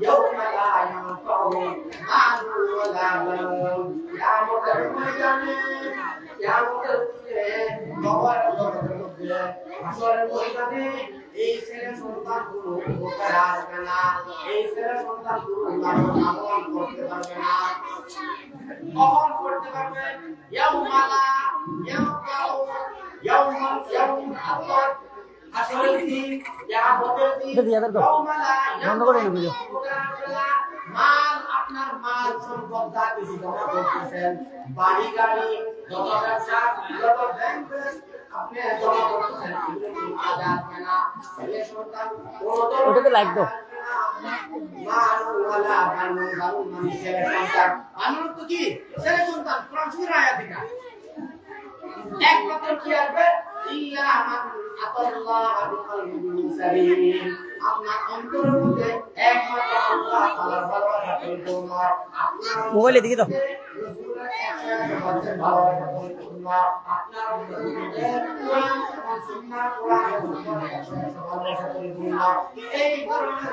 يوم لا ينفع مال ولا بنون يا متقين يا متقين আসরের ময়দানে এই ছেলে সন্তানগুলো উপকার আসবে না, এই ছেলে সন্তানগুলো আমল করতে পারবে না। কখন করতে পারবে? ইয়াউমালা ইয়াউকাউ ইয়াউম আল্লাহ আসরের দিন কিয়ামতের দিন ইয়াউমালা বন্ধ করে নিও মাল আপনার মাল সম্পদ যা কিছু জমা করতেছেন বাড়ি গাড়ি যত ব্যবসা যত ব্যাংক আপনি জমা করতেছেন কিন্তু আজাদ না ছেলে সন্তান ওটাতে লাইক দাও মাল ওয়ালা বানু বানু মানে ছেলে সন্তান বানু তো কি ছেলে সন্তান কোরআন সূরা আয়াত এটা একমাত্র কি আসবে ইল্লা মান আতাল্লাহ বিকলবিন সালিম আপনার অন্তরের মধ্যে একমাত্র আল্লাহ তাআলার ভালোবাসা পরিপূর্ণ আপনার মোবাইলে দিকে দাও ভালোবাসা পরিপূর্ণ আপনার মধ্যে কোরআন এবং সুন্নাহ কোরআন এবং ভালোবাসা পরিপূর্ণ এই ধরনের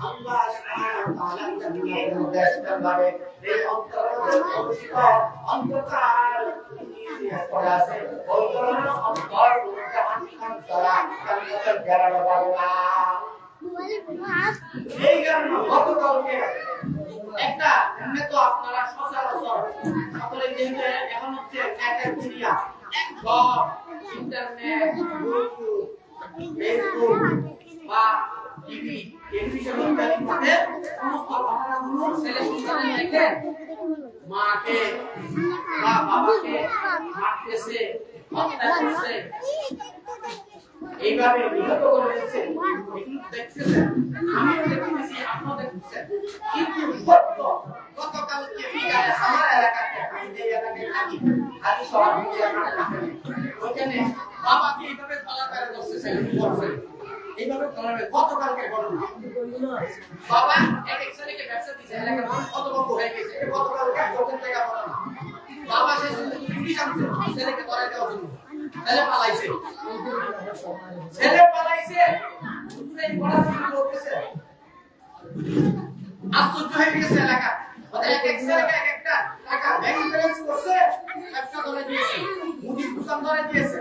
আল্লাহ সুবহানাহু ওয়া তাআলা দুনিয়ার মধ্যে ভাবে এই অন্তরের অবস্থিত অন্তকার পড়া আছে ওই ধরনের অন্তর জাহান্নাম তারা কালকে ঘেরানো পাবে না। এই কারণে গতকালকে একটা এমনি তো আপনারা সচরাচর সকলে যেহেতু এখন হচ্ছে নেটের দুনিয়া সব ইন্টারনেট ইউটিউব ফেসবুক বা টিভি টেলিভিশন ইত্যাদির মধ্যে সমস্ত ঘটনাগুলো ছেলে সন্তানের দেখে মাকে বা বাবাকে মারতেছে হত্যা করছে এইভাবে নিহত করে দিচ্ছে এগুলো দেখতেছেন আমিও দেখতেছি আপনিও দেখতেছেন কিন্তু সত্য গতকালকে বিকালে আমার এলাকাতে আমি যে এলাকায় থাকি আদি শহর থেকে আমার কাছে ওখানে বাবাকে এইভাবে তলাকারে ধরতেছে করছে এইভাবে তলাকারে গতকালকে ঘটনা বাবা এক ছেলেকে ব্যবসা দিচ্ছে এলাকার মানুষ কত বড় হয়ে গেছে গতকালকে কোথা থেকে ঘটনা বাবা সে পুলিশ আনছে ছেলেকে ধরে দেওয়ার জন্য ছেলে পালাইছে এই পড়াশোনা করতেছে আশ্চর্য হয়ে গেছে এলাকা ওদের এক ছেলেকে একটা টাকা ব্যাংক ব্যালেন্স করছে ব্যবসা ধরে দিয়েছে মুদির দোকান ধরে দিয়েছে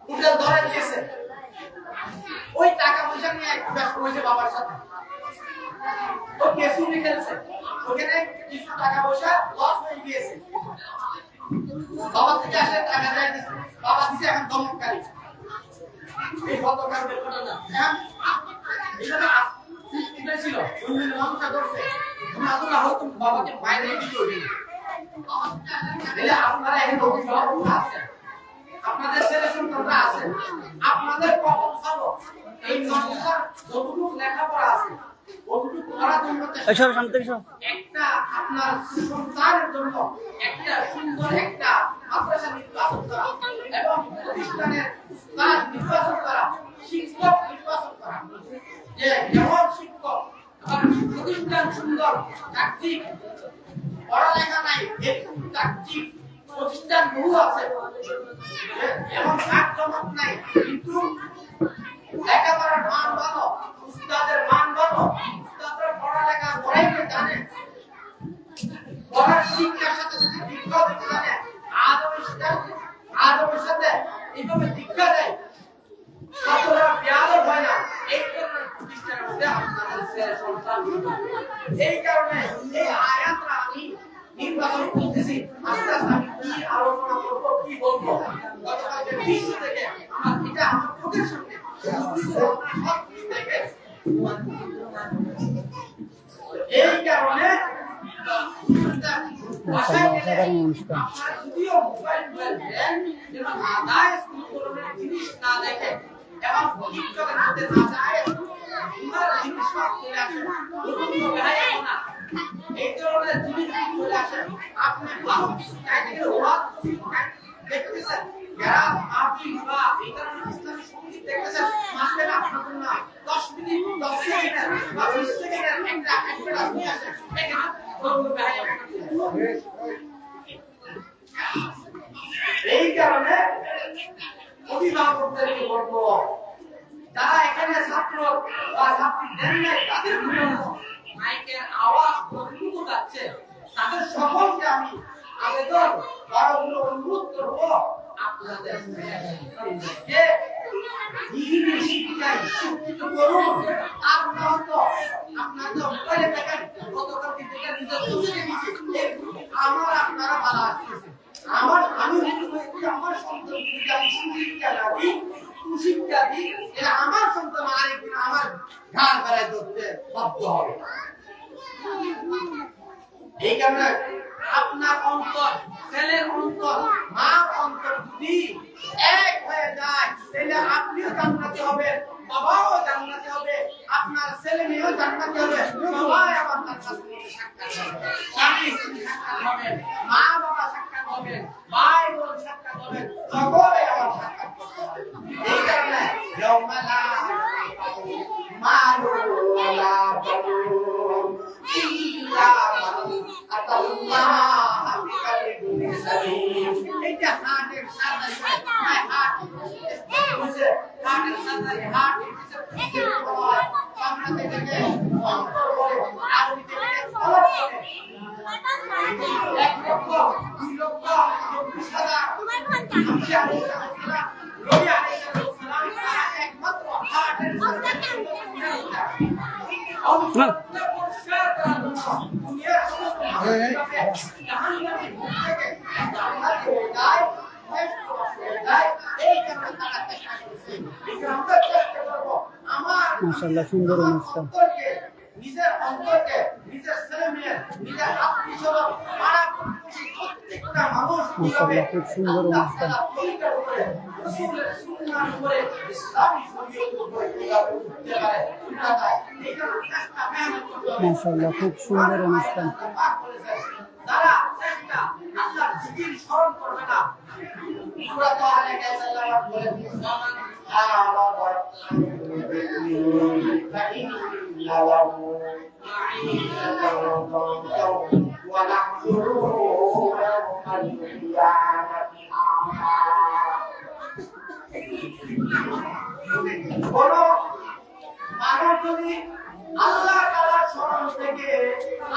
হোটেল ধরে দিয়েছে ওই টাকা পয়সা নিয়ে এক ব্যস্ত হয়েছে বাবার সাথে ও কেসু লিখেছে ওখানে কিছু টাকা পয়সা লস হয়ে গিয়েছে বাবা থেকে আসে টাকা দেয় দিছে বাবা দিছে এখন দমককারী এই গতকালকের ঘটনা এইভাবে এটা ছিল ওই মানুষটা ধরছে তুমি আদুল্লাহ হয়তো বাবাকে বাইরে দিতে হইবে তাহলে আপনারা এখন অভিভাবক আছেন আপনাদের ছেলে সন্তানরা আছেন আপনাদের কখন খাবো এই মানুষটার যতটুকু লেখাপড়া আছে কতটুকু করার জন্য একটা আপনার সন্তানের জন্য একটা সুন্দর একটা মাদ্রাসা নির্বাচন করা এবং প্রতিষ্ঠানের উস্তাদ নির্বাচন করা শিক্ষক নির্বাচন করা যে যেমন শিক্ষক প্রতিষ্ঠান সুন্দর চাকরিক পড়ালেখা নাই চাকরিক প্রতিষ্ঠান বহু আছে এমন কার্যক্রম নাই কিন্তু লেখাপড়ার মান ভালো উস্তাদের মান ভালো উস্তাদরা পড়ালেখা করাইতে জানে পড়ার শিক্ষার সাথে সাথে দীক্ষা দিতে জানে আদবের সাথে এইভাবে দীক্ষা দেয় ছাত্ররা বেয়াদব হয় না এই ধরনের প্রতিষ্ঠানের মধ্যে আপনাদের ছেলে সন্তান এই কারণে এই আয়াতটা আমি নির্বাচন করতেছি আস্তে আস্তে আমি কি আলোচনা করবো কি বলবো গতকালকে বিশ্ব থেকে আমার এটা আমার চোখের সামনে এই কারণে জিনিস না দেখে এবং টিকটকের মধ্যে না যায় জিনিস চলে আসে এই ধরনের জিনিস চলে আসে আপনি ভালো কিছু দেখতেছেন যারা আপনি বা এই ধরনের ইসলামী সঙ্গীত দেখতেছেন মাসে আপনার জন্য 10 মিনিট নিয়ে আসেন এখানে বড় ভাই এই কারণে অভিভাবকদেরকে বলবো যারা এখানে ছাত্র বা ছাত্রী দেন নাই তাদের জন্য মাইকের আওয়াজ কতটুকু যাচ্ছে তাদের সকলকে আমি আবেদন বড়গুলো অনুরোধ করবো আপনাদের যে দিনের শিক্ষায় শিক্ষিত করুন আপনাদের মোবাইলে দেখেন গতকাল থেকে নিজের চোখে দিচ্ছে আমার আপনারা ভালো আসতেছে আমি আমার সন্তানকে আমি সুশিক্ষা না দিই কুশিক্ষা দিই এটা আমার সন্তান আরেকদিন আমার ঘাড় বেড়ায় ধরতে বাধ্য হবে এই কারণে আপনার অন্তর ছেলের অন্তর মার অন্তর যদি এক হয়ে যায় তাহলে আপনিও জান্নাতে হবেন বাবাও জান্নাতে হবে আপনার ছেলে মেয়েও জান্নাতে হবে সবাই আবার তার কাছে সাক্ষাৎ হবে স্বামী স্ত্রী সাক্ষাৎ হবে মা বাবা সাক্ষাৎ হবে ভাই বোন সাক্ষাৎ হবে সকলে আবার সাক্ষাৎ করতে হবে এই কারণে ইয়াউমালা মালু ওয়ালা বানুন ইল্লা মান আতাল্লাহ বিকালিবিন সালিম এটা হার্টের সাথে হার্ট বুঝে হার্টের সাথে হার্ট আমরা থেকে অন্তর বলে আউলি থেকে খবর করে 1 লক্ষ 2 লক্ষ 24,000 তোমার ঘন্টা রবি আলাইহিস সালাম একমাত্র হার্টের সাথে মাশাআল্লাহ সুন্দর অনুষ্ঠান নিজের অন্তরকে নিজের ছেলে মেয়ে নিজের আত্মীয় স্বজন পাড়া প্রতিবেশী প্রত্যেকটা মানুষ মাশাআল্লাহ খুব সুন্দর অনুষ্ঠান রাসূলের সুন্নাহর উপরে ইসলামী শরীয়তের উপরে কিভাবে উঠতে পারে মাশাআল্লাহ খুব সুন্দর অনুষ্ঠান যারা চেষ্টা আল্লাহর জিকির স্মরণ করবে না সূরা তাহলে আল্লাহ বলে আল্লাহ তাআলার স্মরণ থেকে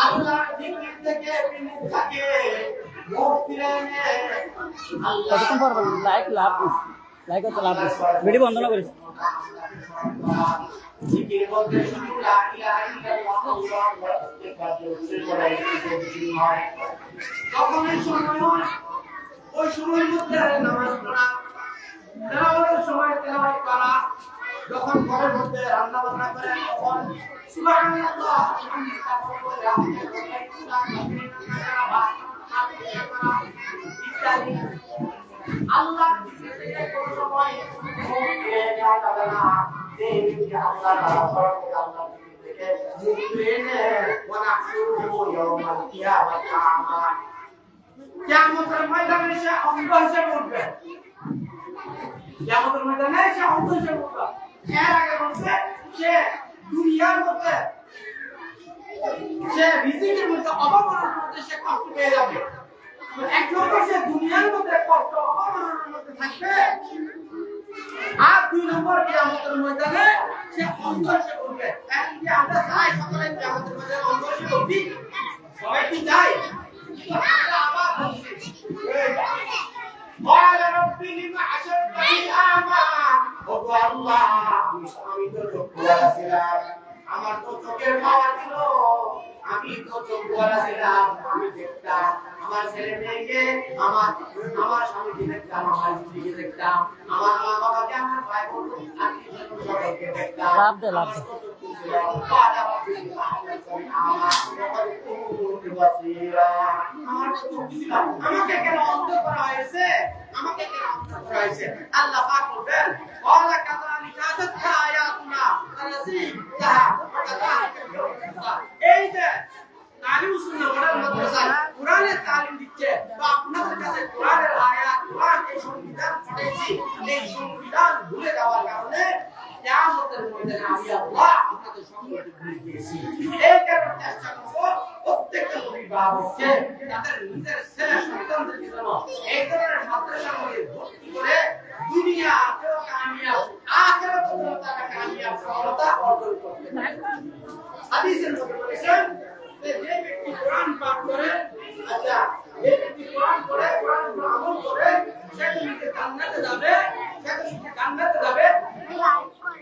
আল্লাহর জিকির থেকে বিমুখ থাকে মুখ ফিরে নিয়ে আল্লাহ লাইক তো লাভ ভিডিও বন্ধ না করিস জিকির বলতে শুধু লা ইলাহা ইল্লাল্লাহ হয় তখন এই সময় ওই সময়ের মধ্যে নামাজ পড়া তেলাওয়াতের সময় তেলাওয়াত করা যখন ঘরের মধ্যে রান্না বান্না করে তখন সুবহানাল্লাহ ইত্যাদি আল্লাহ কোন সময় যাবে না এই যে আল্লাহ তাআলা স্মরণ আল্লাহ থেকে মুকলিনে ওয়া নাহশুরুহু ইয়াওমাল কিয়ামাতি আমা কিয়ামতের ময়দানে সে অন্ধ হিসেবে উঠবে কিয়ামতের ময়দানে সে অন্ধ হিসেবে উঠবে এর আগে বলছে সে দুনিয়ার মধ্যে সে রিজিকের মধ্যে অভাবনার মধ্যে সে কষ্ট পেয়ে যাবে এক নম্বর সে দুনিয়ার মধ্যে কষ্ট অভাবনার মধ্যে থাকবে আর 2 নম্বর কিয়ামতের ময়দানে সে অন্ধ হিসেবে উঠবে এই যে আমরা চাই সকলে কিয়ামতের ময়দানে অন্ধ হিসেবে উঠি সবাই কি চাই আবার قال رب لما حشرتني أعمى وقال الله আমি তো চোখ ছিলাম আমার তো চোখের পাওয়ার ছিল আমি তো চোখ ছিলাম আমি দেখতাম আমার ছেলে মেয়েকে আমার স্বামীকে দেখতাম আমার স্ত্রীকে দেখতাম আমার মা বাবাকে আমার ভাই বোন আত্মীয়স্বজন সবাইকে দেখতাম লাভ দে আমাকে কেন অন্ধ করা হয়েছে আমাকে কেন অন্ধ করা হয়েছে আল্লাহ পাক বলেন ওয়ালা কাযালিকা আতাতকা আয়াতুনা ফানাসিতাহা ওয়া কাযালিকা এই যে তালিম সুন্নাহ পড়ার মাদ্রাসা কোরআনের তালিম দিচ্ছে তো আপনাদের কাছে কোরআনের আয়াত কোরআন এই সংবিধান পড়েছি এই সংবিধান ভুলে যাওয়ার কারণে কিয়ামতের ময়দানে আমি আল্লাহ আপনাদের সম্পর্কে ভুলে গিয়েছি এই কারণে চেষ্টা করব অভিভাবককে তাদের নিজের ছেলে সন্তানদের জন্য এই ধরনের মাদ্রাসাগুলি ভর্তি করে দুনিয়াতেও কামিয়াব আখিরাতেও তারা কামিয়াব সফলতা অর্জন করতে পারে। হাদিসের মধ্যে বলেছেন যে ব্যক্তি কোরআন পাঠ করে, আচ্ছা যে ব্যক্তি কোরআন পড়ে, কোরআন আমল করে, সে নিজে জান্নাতে যাবে,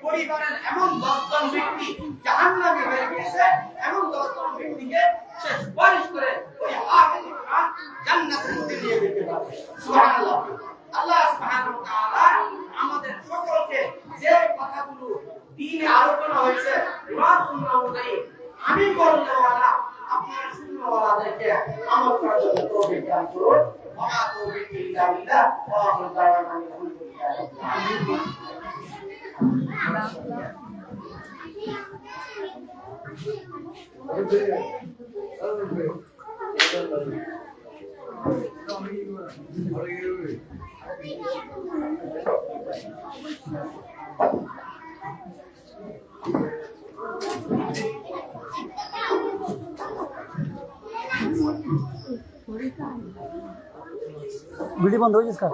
পরিবারের এমন 10 জন ব্যক্তি জাহান্নামে হয়ে গেছে, এমন 10 জন ব্যক্তিকে সে সুপারিশ করে ওই হাফেজ কোরআন জান্নাতের মধ্যে নিয়ে যেতে পারবে। সুবহানাল্লাহ। আল্লাহ সুবহানাহু ওয়া তাআলা আমাদের সকলকে যে কথাগুলো দ্বীনে আলোচনা হয়েছে কোরআন সুন্নাহ অনুযায়ী আমি বলনেওয়ালা আপনারা শুননেওয়ালাদেরকে আমল করার জন্য তৌফিক দান করুন। ওয়া মা তৌফিক ইল্লা বিল্লাহ ওয়া আখিরু দাওয়ানা আলহামদুলিল্লাহ। ভিডিও বন্ধ হয়ে যাচ্ছে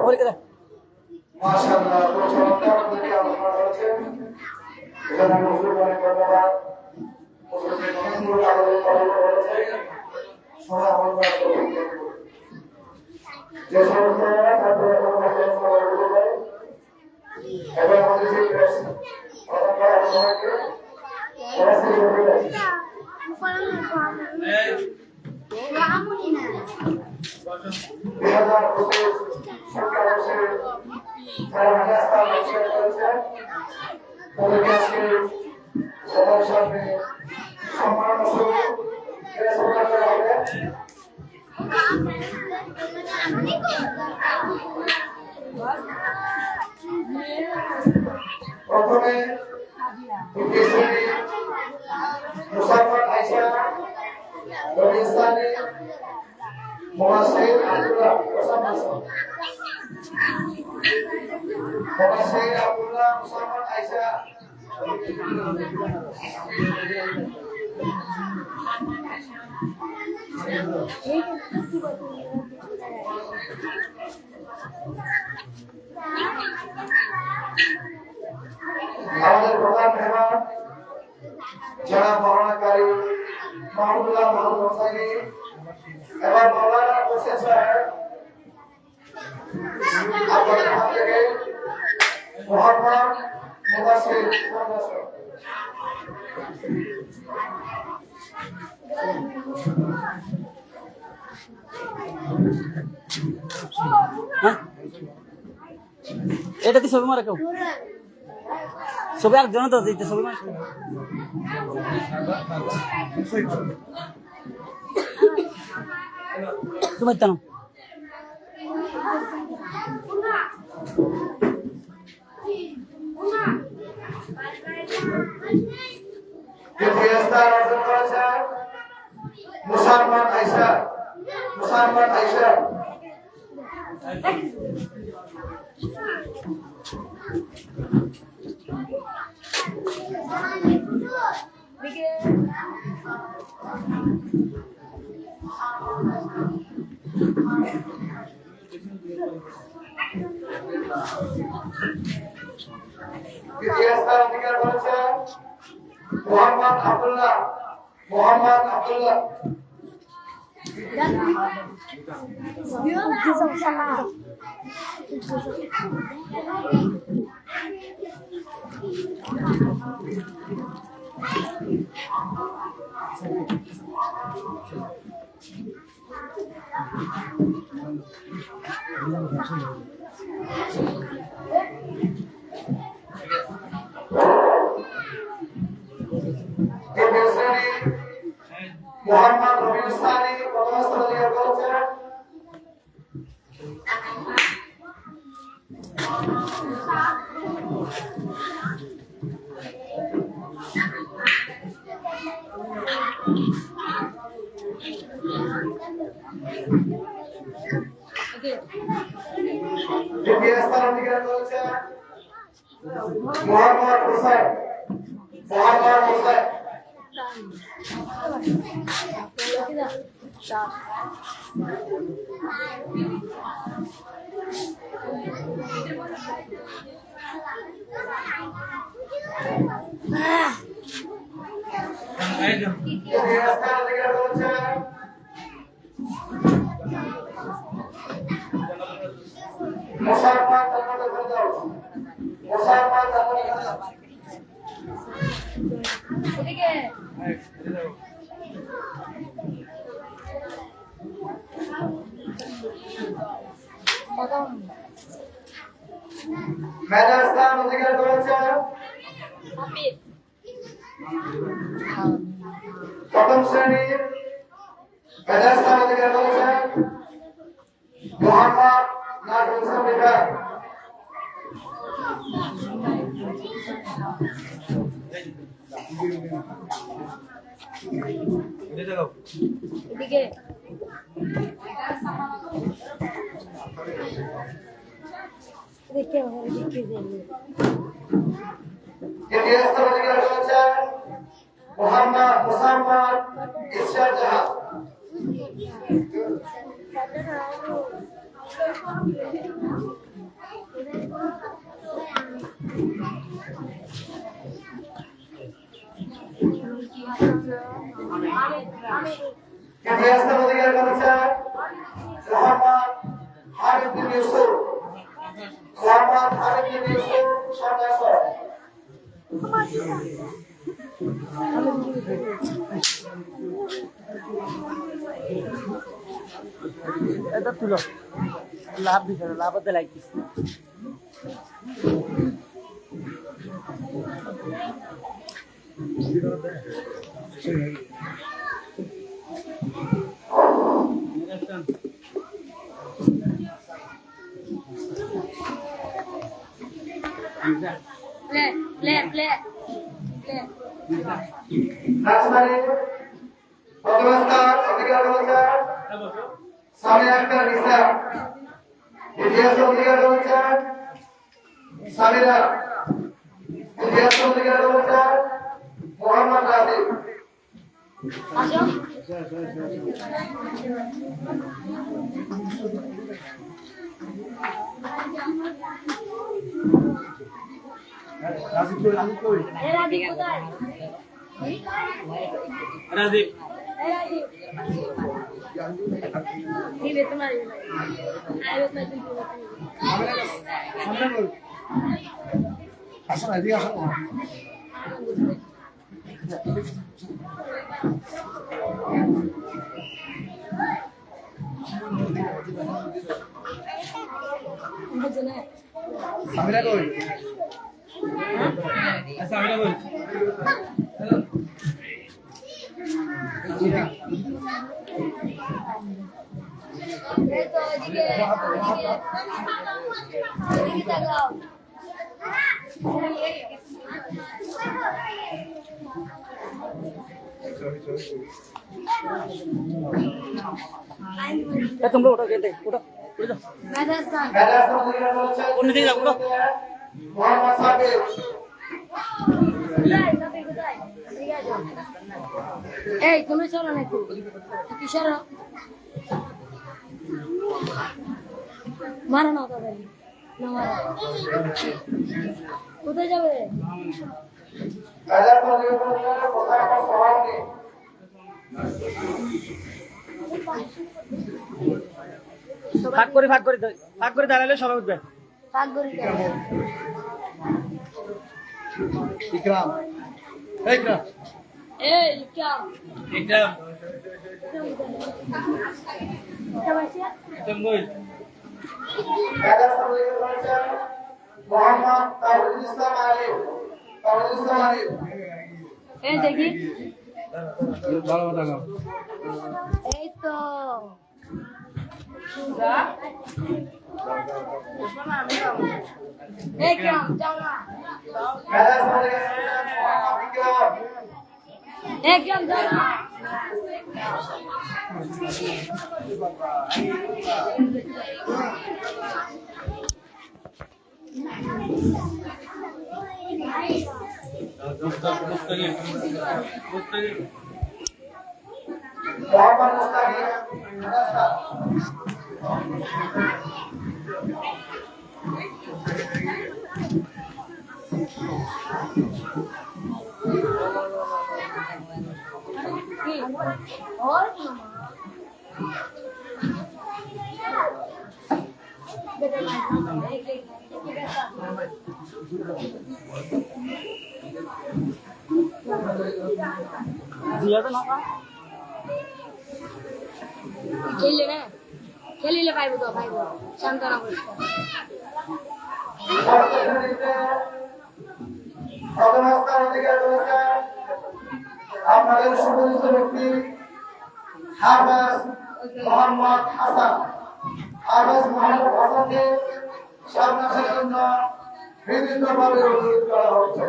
और क्या মাশাআল্লাহ তো চমৎকার করে আলোচনা করেছেন। এখানে মুসলিম অনেক ধন্যবাদ। মুসলিম অনেকগুলো আলোচনা করেছেন। সবাই আমল করার তৌফিক দান করুন। যে সমস্ত ছাত্ররা আমাদের সবাই বলে এবং আমাদের যে প্রেস অথবা সবাইকে পড়াশোনা করতে হবে। শিক্ষাবর্ষে যারা রাস্তায় বসে করেছেন তাদেরকে আজকে সবার সামনে সম্মাননা স্বরূপ পুরস্কার করা হবে। প্রথমে মুসাফর আয়েশা রবিস্তানি মোহাসিন আব্দুল্লাহ মোহাসিন আব্দুল্লাহ মুসাফর আয়েশা আমাদের প্রধান মেহমান যারা বর্ণনাকারী মাহমুদুল্লাহ মাহমুদ হোসাইনি এবং মৌলানা হোসেন সাহেব আপনাদের হাত থেকে মোহাম্মদ মুবাশশির এটা কি ছবি মারা কেউ ছবি একজন তো দিতে ছবি মারা তুমি জানো পুরস্কার অর্জন করেছেন মুসাফর আয়েশা পুরস্কার অধিকার করেছেন মোহাম্মদ আব্দুল্লাহ মোহাম্মদ রবিস্তানি প্রথম স্থান অধিকার করেছেন। দ্বিতীয় স্থান অধিকার করেছেন মোহাম্মদ হোসেন মুসলমান জান্নাতে ফেরদাউস মুসলমান জান্নাতে ফেরদাউস ওদিকে মেধার স্থান অধিকার করেছে হাফিজ প্রথম শ্রেণীর মেধার স্থান অধিকার করেছে মোহাম্মদ নাজমুল ইসলাম বিভাগ ওদিকে দেখে আমার দেখে যাই দ্বিতীয় স্থান অধিকার করেছে মোহাম্মদ মুসাম্মদ ইরশাদ জাহান তৃতীয় স্থান অধিকার করেছে মোহাম্মদ হাবিব বিন ইউসুফ মোহাম্মদ হাবিব বিন ইউসুফ সরকার এটা তুলো লাভ দিছে লাভ হতে লাগতেছে প্লে রাজধানী প্রথম স্থান অধিকার করেছে সামিয়া আক্তার নিসা দ্বিতীয় স্থান অধিকার করেছে সামিরা তৃতীয় স্থান অধিকার করেছে মোহাম্মদ রাসিফ আসো রাজীব কোথায় রাজীব ঠিক আছে তোমার আইও তো তুমি আসুন এদিকে আসুন বুঝলে সামিরা কই সামিরা বল এই তো এদিকে এদিকে তাকাও তোমরা ওটা কেটে ওটা ওটা মেধাস্থান মেধার স্থান অধিকার করেছে অন্য দিকে যাও ওটা মোহাম্মদ সাবির কোথায় সাথে কোথায় এদিকে আসো এই তুমি চলো না একটু কিসের মারো না তাদের না মারো কোথায় যাবে মেধার স্থান অধিকার করেছে মোহাম্মদ সোহানি ভাগ করে দাঁড়ালে সবাই উঠবে ভাগ করি ইকরাম এই ইকরাম এই ইকরাম একদম এটা বাসিয়া একদম বল মেধার স্থান অধিকার করেছে মোহাম্মদ তাওহিদুল ইসলাম আলিফ এই দেখি ভালো কথা এই তো এই গ্রাম যাও না মেধার স্থান অধিকার করেছে মোহাম্মদ ইকরাম এই গ্রাম যাও না মোহাম্মদ মুস্তাকিম মাদ্রাসা और জিয়া তো না খেললে না খেলিলে পাইব তো পাইব শান্তনা করিস ষষ্ঠ শ্রেণীতে প্রথম স্থান অধিকার করেছে আপনাদের সুপরিচিত ব্যক্তি হাফেজ মোহাম্মদ হাসান। হাফেজ মোহাম্মদ হাসানকে সামনে আসার জন্য বিনীতভাবে অনুরোধ করা হচ্ছে।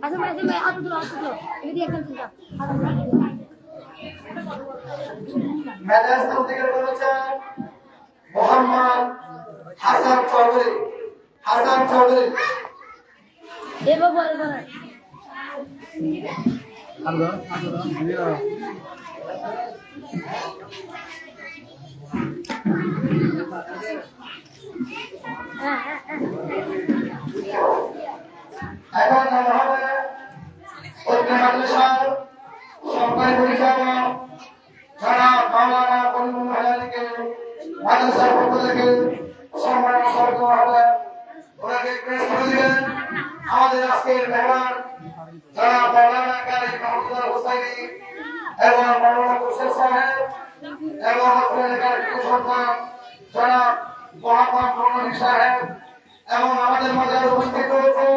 আচ্ছা ভাই আতো তো এদিকে একটা চিন্তা মেধার স্থান অধিকার করেছে মোহাম্মদ হাসান চৌধুরী। হাসান চৌধুরী এ বাবা এবার এখন নাম হবে ঐক্য মাদ্রাসার সরকারি পরিচালক জনাব মাওলানা করিমুল হায়ানিকে মাদ্রাসার পক্ষ থেকে সম্মান করতে হবে। ওনাকে প্রেস করে দিবেন আমাদের আজকের মেহমান জনাব মাওলানা কারি মাহমুদুল্লাহ হোসাইনি এবং মাওলানা কুশের সাহেব এবং আপনাদের সন্তান জনাব মোহাম্মদ মোহাম্মদ সাহেব এবং আমাদের মাঝে উপস্থিত রয়েছে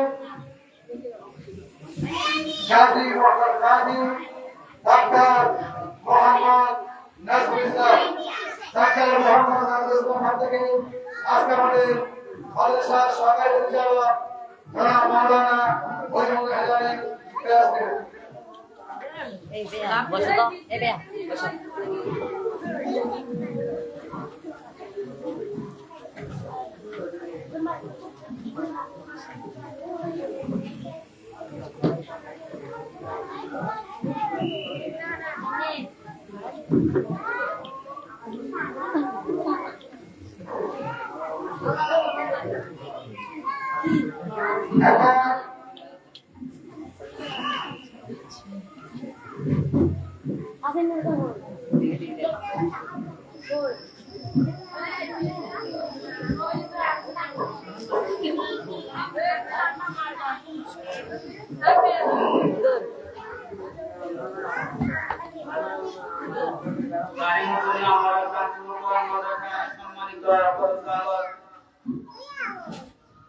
গাজী মোহাম্মদ গাজী, ডাক্তার মোহাম্মদ নাজমুল ইসলাম। ডাক্তার মোহাম্মদ নাজমুল ইসলাম হাত থেকে আজকে আমাদের মাদ্রাসার সহকারী পরিচালক জনাব মাওলানা করিমুল হায়ানি ক্লাস নেবেন। এই বেয়া বসো তো এ বেয়া বসো এখন আসেন না তো বল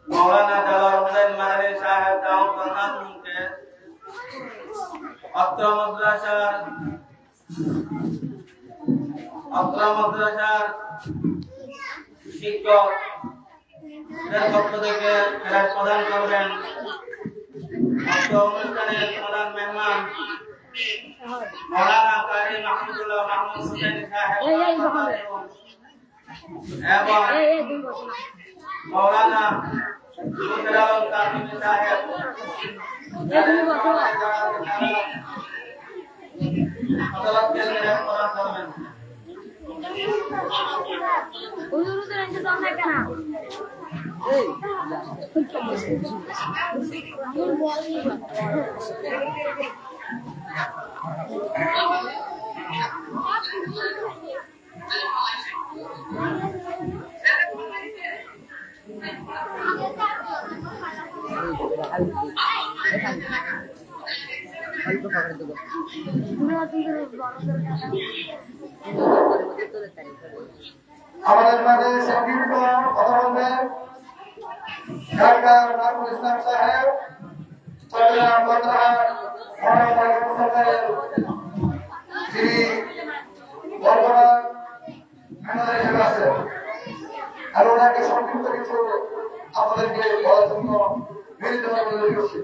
मौलाना जलालुद्दीन मदनी साहेब दाऊद बरनातुम के अत्र मद्रासार शिक्षक पक्ष থেকে ক্লাস প্রদান করবেন। অত্র অনুষ্ঠানের প্রধান মেহমান মৌলানা কারি মাহমুদুল্লাহ মাহমুদ হোসেন সাহেব এবং मौलाना मुशर्रफ कासिमी साहेब अदालत के लिए प्रदान करবেন। হুজুরদের ইন্তজাম না কেন এই আমাদের মাঝে সংক্ষিপ্ত কথা বলবেন ঢাকার নাজমুল ইসলাম সাহেব, চট্টগ্রাম বন্দরহাট মহানগর সরকারের যিনি বর্তমান ম্যানেজার হিসেবে আছেন, আর ওনাকে সংক্ষিপ্ত কিছু আপনাদেরকে বলার জন্য বিনীতভাবে অনুরোধ করছি।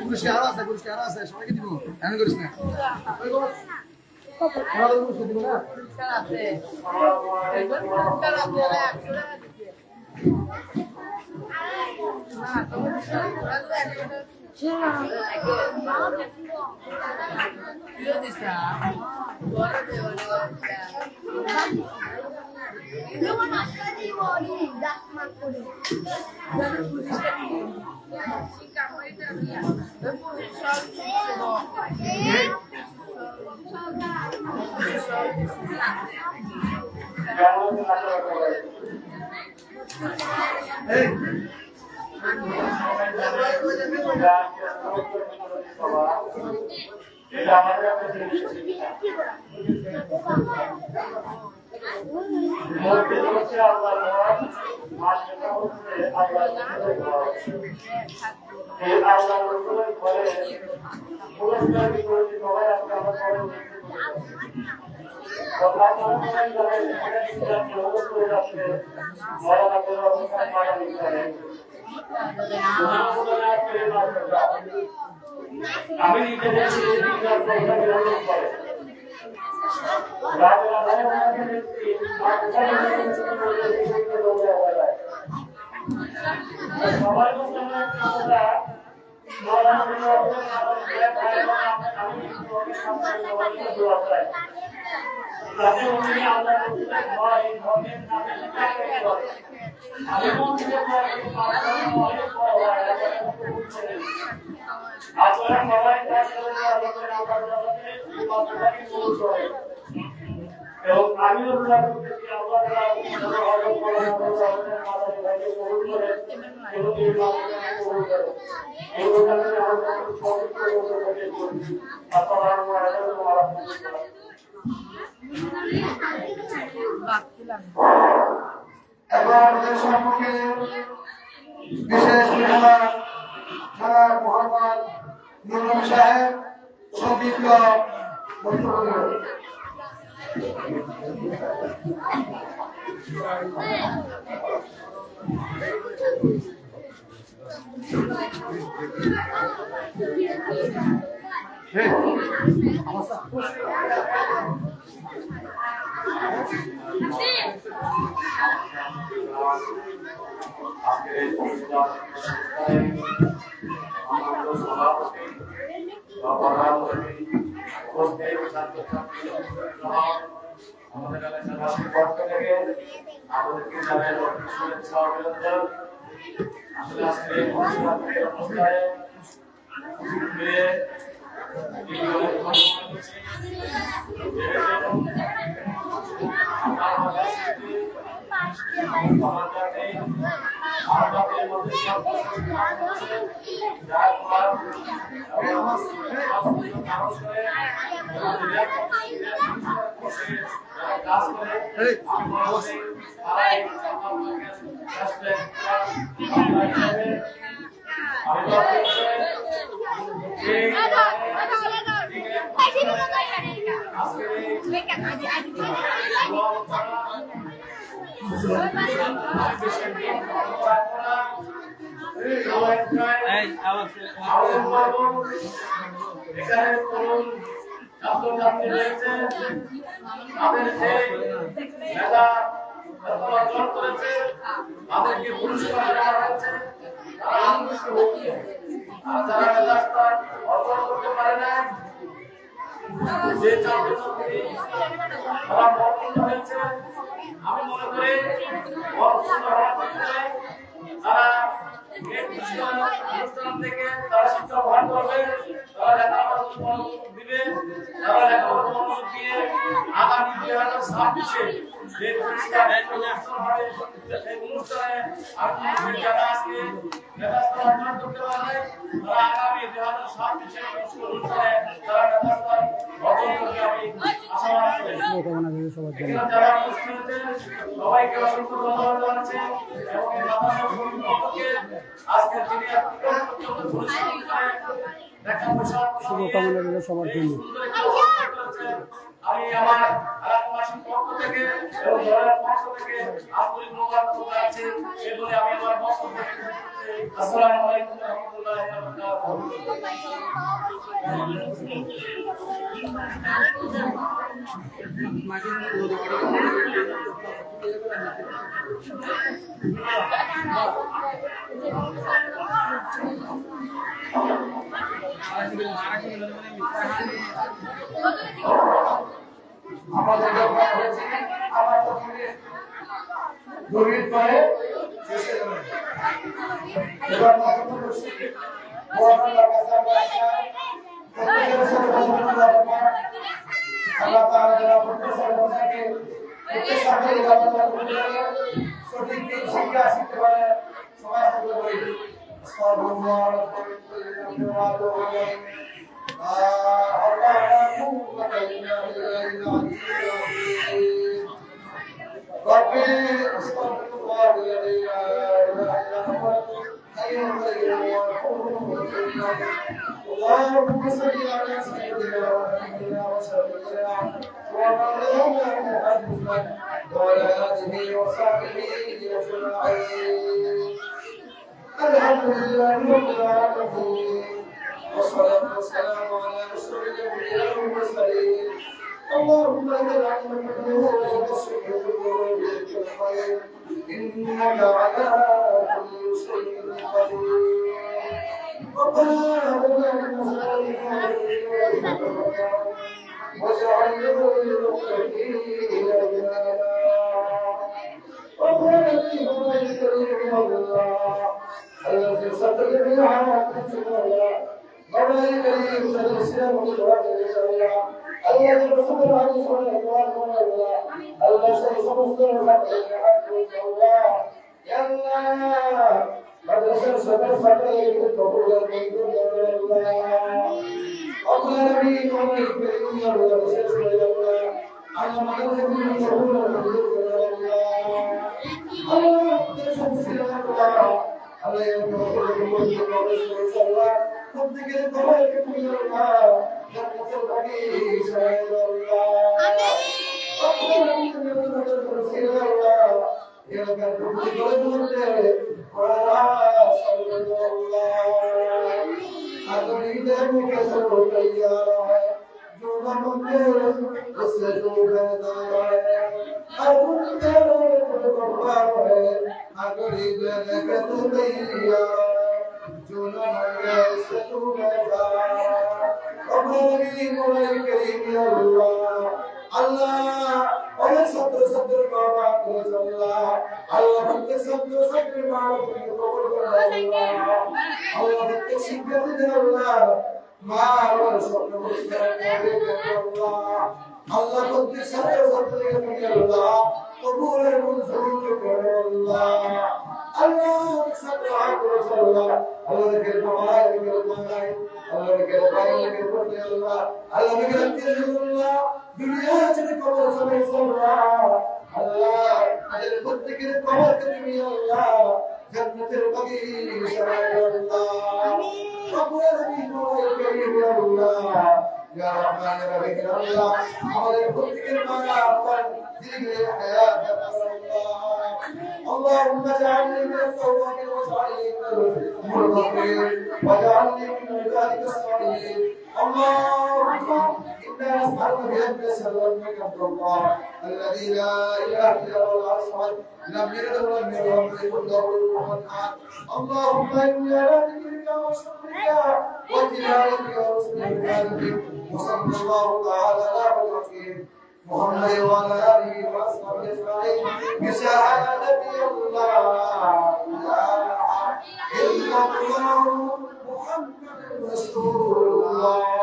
পুরস্কার আরো আছে সবাইকে দিব এমন করিস না দিব না এটা আমাদের একটা জিনিস হচ্ছে আল্লাহ মাসটা হচ্ছে আল্লাহ এই আল্লাহ রসুলের ঘরে পুরস্কার বিতরণী সবাই আজকে আমরা করে কথা বলতে গেলে এটা ইসলাম জগৎ করে যাচ্ছে মরানা করে অবস্থান করা নিচ্ছে আমি নিজে দেখছি ইসলাম কথা বিরোধ করে এবং আমিও এবং আমাদের সম্মুখে বিশেষ মেহমান জনাব মোহাম্মদ নুরুল সাহেব সংক্ষিপ্ত বক্তব্য আমাদের এলাকাবাসীর পক্ষ থেকে আমাদেরকে জানাই শুভেচ্ছা অভিনন্দন। আসলে আজকে এই অনুষ্ঠানে মিলিয়ে এখানে তরুণ ছাত্রছাত্রী রয়েছে, তাদের যে মেধা অর্জন করেছে তাদেরকে পুরস্কার দেওয়া হয়েছে, তারা আনন্দিত হচ্ছে। আর যারা মেধা অর্জন করতে পারে না, যে ছাত্রছাত্রী তারা বর্তমান হয়েছে, আমি মনে করি বর্তমান হওয়ার ক্ষেত্রে তারা এই অনুষ্ঠান থেকে তারা শিক্ষা গ্রহণ করবে, তারা লেখাপড়া দিবে, তারা লেখাপড়া মনোযোগ দিয়ে আগামী 2026-এ যে পুরস্কার হবে সেই অনুষ্ঠানে আমি যারা আজকে ব্যবস্থা অর্জন করতে পারবে তারা আগামী 2026-এর অনুষ্ঠানে তারা ব্যবস্থা অর্জন করবে আমি আশাবাদ করি। যারা উপস্থিত হয়েছেন সবাইকে অসংখ্য ধন্যবাদ জানাচ্ছি এবং এই মাদ্রাসার সম্পর্কে আজকে যিনি শুভকামনা রইল সবার জন্য। আমি আমার এলাকাবাসীর পক্ষ থেকে এবং দলের পক্ষ থেকে আন্তরিক মোবারক জানাচ্ছি। এই বলে আমি আমার বক্তব্য শেষ করছি। আসসালামু আলাইকুম ওয়া রাহমাতুল্লাহি ওয়া আমাদের দরকার হয়েছে আমার প্রথমে দূরীর পরে শেষে যাবে এবার মাত্র করছি মোহাম্মদ আল্লাহ তাআলা যারা প্রফেসর বনাকে প্রত্যেককে ইবাদত করতে সঠিক দিক শিক্ষা শিখতে পারে সবাই সকলে বলি আল্লাহু ربي استغفر الله الذي لا اله الا هو الحي القيوم اللهم صل على سيدنا ونبينا وسيدنا ومولانا محمد وعلى اله وصحبه اجمعين الحمد لله رب العالمين والصلاه والسلام على رسول الانبياء والمرسلين اللهم اجعل من وصفه بالخير انك على كل شيء قدير ربنا واجعل للمتقين اماما ربنا انك الكريم الله الذي صدق بعافيه الله ربنا الكريم الاسلام والعافيه الله يرزقنا على الصلاة والسلام الله سيصبح الحق الله يا الله مدرسة سبع فترة تقول المنزول يا الله أقول نبي كون يكرم يا الله سيصبح يا الله أنا مدرسة من تقول المنزول يا الله الله مدرسة سيا الله الله يرزقنا المنزول يا الله تبدي كده تقول يا الله Allah oleh sabda bawa Allah Allah bukti sabda bawa Allah bukti sabda Allah ma Allah sabda Allah Allah bukti sabda Allah قبول المنزول الله الله sabda Allah Allah ذكر الله ذكر الله Allah ذكر الله ذكر الله Allah ذكر الله दुनिया चले कमर समय सोना अल्लाह अजर खुद के कमर कदमी अल्लाह जन्नतेर बगीचा अल्लाह कबूल नबी करीम अल्लाह या रहमान रहीम अल्लाह हमारे खुद के मांगा पर दिल हयात अल्लाह اللهم اجعلني من التوابين واجعلني من المتقين واجعلني من عبادك الصالحين اللهم إنا نسألك بأن سلمك عبد الله الذي لا إله إلا هو الأصمد لم يلد ولم يولد ولم يكن له كفوا أحد اللهم إني على ذكرك وشكرك وتلاوتك وحسن عبادتك وصلى الله تعالى على محمد محمد وعلى آله وأصحابه أجمعين بشهادة الله لا إله إلا الله محمد رسول الله